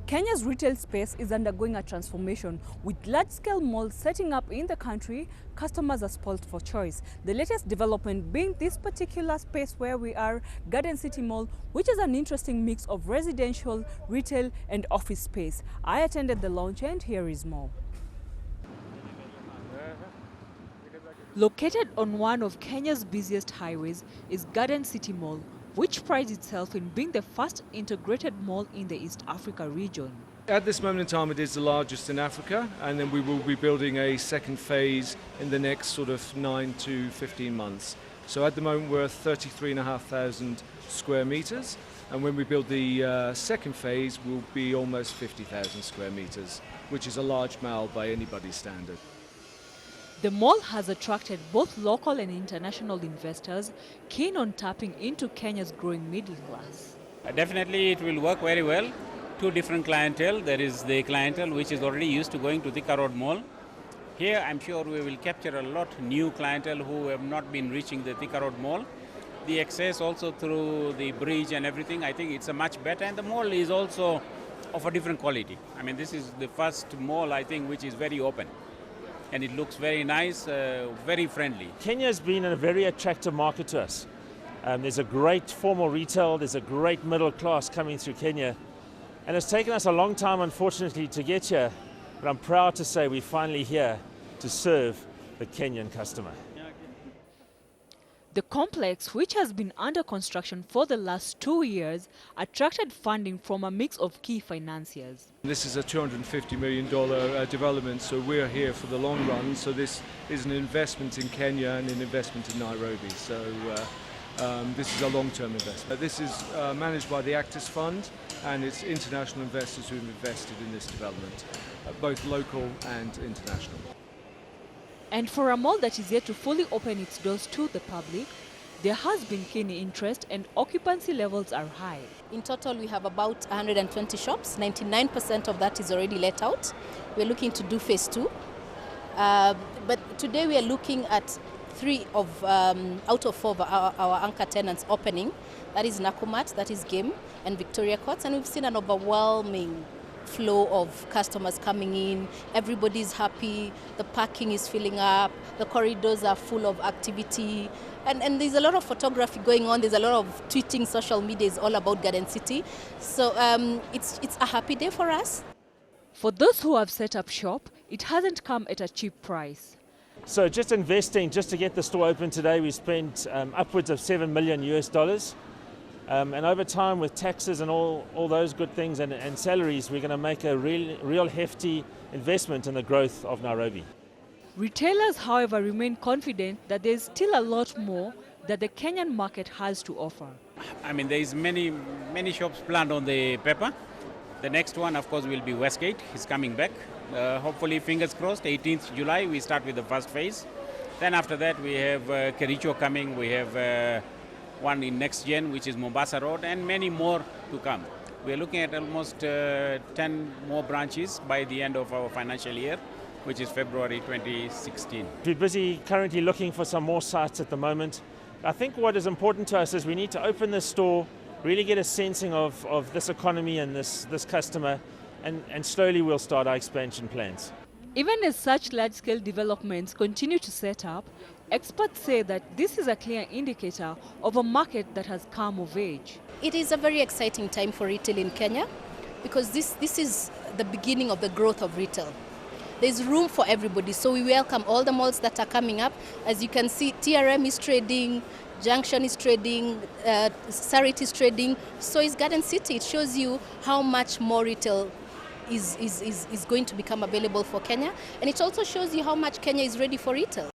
Kenya's retail space is undergoing a transformation. With large-scale malls setting up in the country, customers are spoiled for choice. The latest development being this particular space where we are, Garden City Mall, which is an interesting mix of residential, retail and office space. I attended the launch and here is more. Located on one of Kenya's busiest highways is Garden City Mall, which prides itself in being the first integrated mall in the East Africa region. At this moment in time, it is the largest in Africa, and then we will be building a second phase in the next sort of 9 to 15 months. So at the moment, we're 33,500 square meters, and when we build the second phase, we'll be almost 50,000 square meters, which is a large mall by anybody's standard. The mall has attracted both local and international investors keen on tapping into Kenya's growing middle class. Definitely it will work very well. Two different clientele. There is the clientele which is already used to going to Thika Road Mall. Here I'm sure we will capture a lot new clientele who have not been reaching the Thika Road Mall. The access also through the bridge and everything, I think it's a much better, and the mall is also of a different quality. I mean, this is the first mall I think which is very open. And it looks very nice, very friendly. Kenya has been a very attractive market to us. There's a great formal retail, there's a great middle class coming through Kenya. And it's taken us a long time, unfortunately, to get here. But I'm proud to say we're finally here to serve the Kenyan customer. The complex, which has been under construction for the last 2 years, attracted funding from a mix of key financiers. This is a $250 million development, so we're here for the long run. So this is an investment in Kenya and an investment in Nairobi. So this is a long-term investment. This is managed by the Actors Fund, and it's international investors who have invested in this development, both local and international. And for a mall that is yet to fully open its doors to the public, there has been keen interest and occupancy levels are high. In total, we have about 120 shops. 99% of that is already let out. We're looking to do phase 2. But today we are looking at 3 out of 4 of our anchor tenants opening. That is Nakumatt, that is Game, and Victoria Courts. And we've seen an overwhelming flow of customers coming in. Everybody's happy, the parking is filling up, the corridors are full of activity, and there's a lot of photography going on, there's a lot of tweeting, social media is all about Garden City. So it's a happy day for us. For those who have set up shop, it hasn't come at a cheap price. So just investing, just to get the store open today, we spent upwards of $7 million US. And over time, with taxes and all those good things and salaries, we're going to make a real hefty investment in the growth of Nairobi. Retailers, however, remain confident that there's still a lot more that the Kenyan market has to offer. I mean, there is many shops planned on the paper. The next one, of course, will be Westgate. He's coming back. Hopefully, fingers crossed, 18th July, we start with the first phase. Then after that, we have Kericho coming. We have one in Next Gen, which is Mombasa Road, and many more to come. We are looking at almost 10 more branches by the end of our financial year, which is February 2016. We're busy currently looking for some more sites at the moment. I think what is important to us is we need to open this store, really get a sensing of this economy and this customer, and slowly we'll start our expansion plans. Even as such large-scale developments continue to set up, experts say that this is a clear indicator of a market that has come of age. It is a very exciting time for retail in Kenya because this is the beginning of the growth of retail. There's room for everybody, so we welcome all the malls that are coming up. As you can see, TRM is trading, Junction is trading, Sarit is trading, so is Garden City. It shows you how much more retail is going to become available for Kenya, and it also shows you how much Kenya is ready for retail.